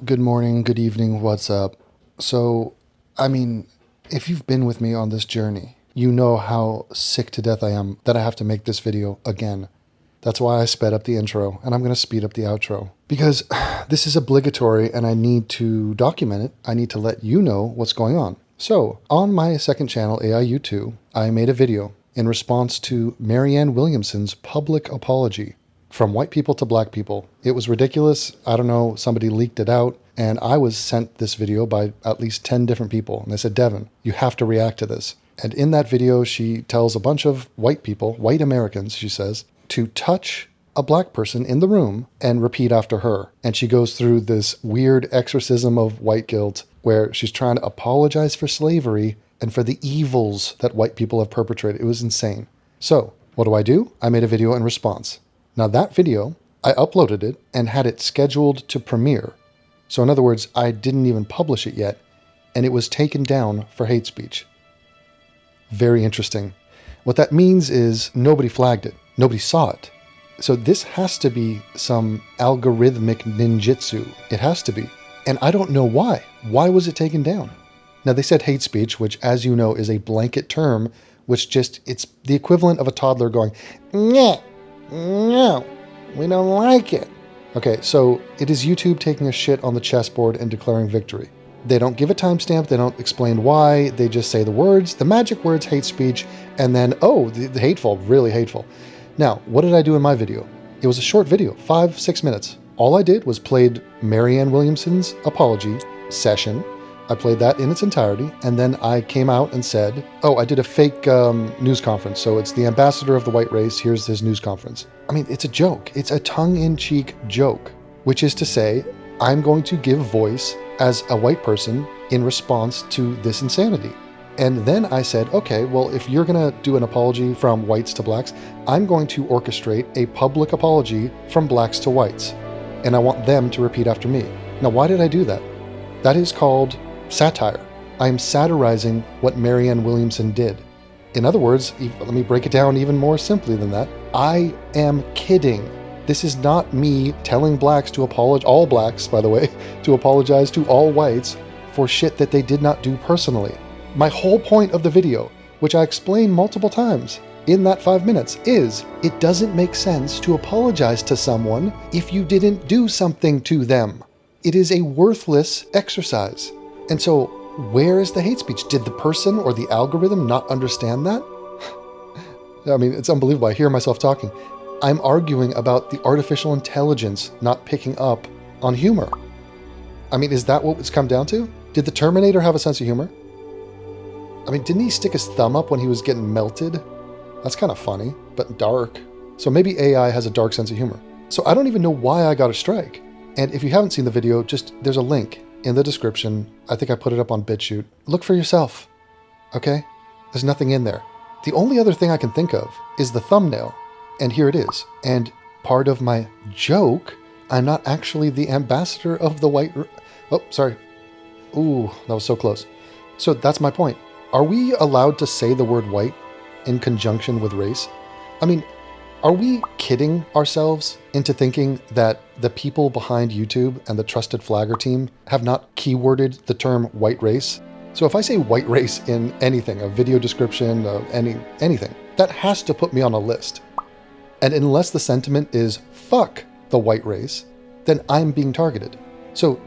Good morning, good evening, what's up? So, if you've been with me on this journey, you know how sick to death I am that I have to make this video again. That's why I sped up the intro, and I'm going to speed up the outro. Because this is obligatory and I need to document it. I need to let you know what's going on. So, on my second channel, AIU2, I made a video in response to Marianne Williamson's public apology from white people to black people. It was ridiculous. I don't know, somebody leaked it out, and I was sent this video by at least 10 different people. And they said, Devon, you have to react to this. And in that video, she tells a bunch of white people, white Americans, she says, to touch a black person in the room and repeat after her. And she goes through this weird exorcism of white guilt where she's trying to apologize for slavery and for the evils that white people have perpetrated. It was insane. So what do? I made a video in response. Now that video, I uploaded it and had it scheduled to premiere. So in other words, I didn't even publish it yet, and it was taken down for hate speech. Very interesting. What that means is nobody flagged it. Nobody saw it. So this has to be some algorithmic ninjutsu. It has to be. And I don't know why. Why was it taken down? Now they said hate speech, which as you know is a blanket term, which it's the equivalent of a toddler going, "Nyeh. No, we don't like it." Okay, so it is YouTube taking a shit on the chessboard and declaring victory. They don't give a timestamp, they don't explain why, they just say the words, the magic words, hate speech, and then, oh, the hateful, really hateful. Now, what did I do in my video? It was a short video, 5-6 minutes. All I did was played Marianne Williamson's apology session. I played that in its entirety, and then I came out and said, oh, I did a fake news conference, so it's the ambassador of the white race, here's his news conference. I mean, it's a joke. It's a tongue-in-cheek joke, which is to say, I'm going to give voice as a white person in response to this insanity. And then I said, okay, well, if you're going to do an apology from whites to blacks, I'm going to orchestrate a public apology from blacks to whites, and I want them to repeat after me. Now, why did I do that? That is called satire. I am satirizing what Marianne Williamson did. In other words, let me break it down even more simply than that. I am kidding. This is not me telling blacks to apologize, all blacks, by the way, to apologize to all whites for shit that they did not do personally. My whole point of the video, which I explained multiple times in that 5 minutes, is it doesn't make sense to apologize to someone if you didn't do something to them. It is a worthless exercise. And so, where is the hate speech? Did the person or the algorithm not understand that? I mean, it's unbelievable. I hear myself talking. I'm arguing about the artificial intelligence not picking up on humor. I mean, is that what it's come down to? Did the Terminator have a sense of humor? I mean, didn't he stick his thumb up when he was getting melted? That's kind of funny, but dark. So maybe AI has a dark sense of humor. So I don't even know why I got a strike. And if you haven't seen the video, there's a link in the description. I think I put it up on BitChute. Look for yourself, okay? There's nothing in there. The only other thing I can think of is the thumbnail, and here it is. And part of my joke, I'm not actually the ambassador of the white... Oh, sorry. Ooh, that was so close. So that's my point. Are we allowed to say the word white in conjunction with race? I mean, are we kidding ourselves into thinking that the people behind YouTube and the Trusted Flagger team have not keyworded the term white race? So if I say white race in anything, a video description, anything, that has to put me on a list. And unless the sentiment is fuck the white race, then I'm being targeted. So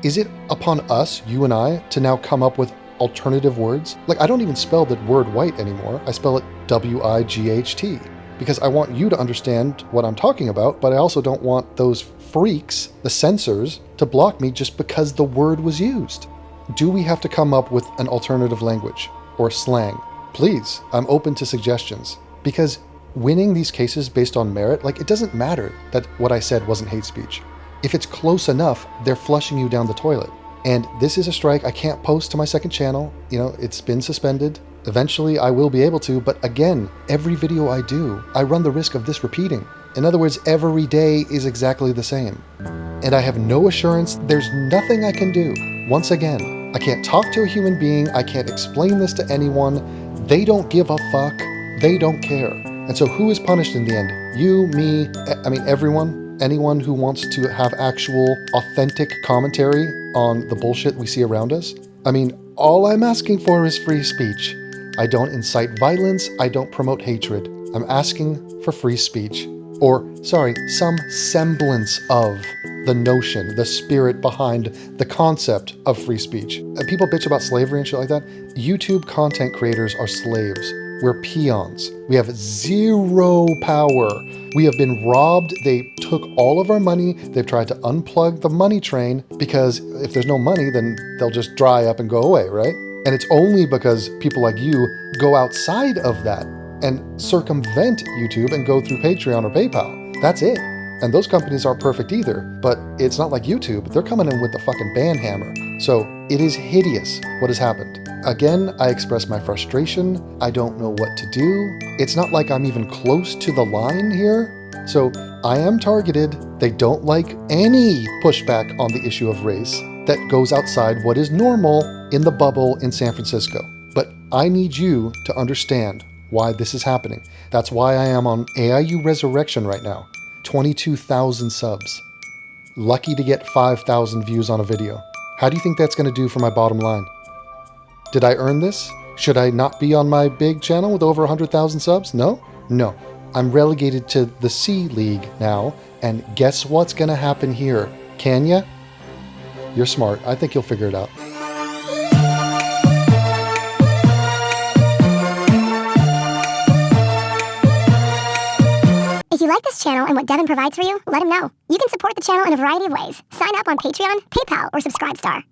is it upon us, you and I, to now come up with alternative words? Like, I don't even spell the word white anymore. I spell it W-I-G-H-T. Because I want you to understand what I'm talking about, but I also don't want those freaks, the censors, to block me just because the word was used. Do we have to come up with an alternative language or slang? Please, I'm open to suggestions. Because winning these cases based on merit, like, it doesn't matter that what I said wasn't hate speech. If it's close enough, they're flushing you down the toilet. And this is a strike I can't post to my second channel. You know, it's been suspended. Eventually I will be able to, but again, every video I do, I run the risk of this repeating. In other words, every day is exactly the same. And I have no assurance, there's nothing I can do. Once again, I can't talk to a human being, I can't explain this to anyone. They don't give a fuck, they don't care. And so who is punished in the end? You, me, I mean everyone? anyone who wants to have actual, authentic commentary on the bullshit we see around us. I mean, all I'm asking for is free speech. I don't incite violence, I don't promote hatred. I'm asking for free speech. Or, sorry, some semblance of the notion, the spirit behind the concept of free speech. People bitch about slavery and shit like that. YouTube content creators are slaves. We're peons. We have zero power. We have been robbed. They took all of our money. They've tried to unplug the money train because if there's no money, then they'll just dry up and go away, right? And it's only because people like you go outside of that and circumvent YouTube and go through Patreon or PayPal. That's it. And those companies aren't perfect either, but it's not like YouTube. They're coming in with the fucking ban hammer. So it is hideous what has happened. Again, I express my frustration. I don't know what to do. It's not like I'm even close to the line here. So I am targeted. They don't like any pushback on the issue of race that goes outside what is normal in the bubble in San Francisco. But I need you to understand why this is happening. That's why I am on AIU Resurrection right now. 22,000 subs. Lucky to get 5,000 views on a video. How do you think that's going to do for my bottom line? Did I earn this? Should I not be on my big channel with over 100,000 subs? No? No. I'm relegated to the C League now, and guess what's going to happen here? Can ya? You're smart. I think you'll figure it out. If you like this channel and what Devon provides for you, let him know. You can support the channel in a variety of ways. Sign up on Patreon, PayPal, or Subscribestar.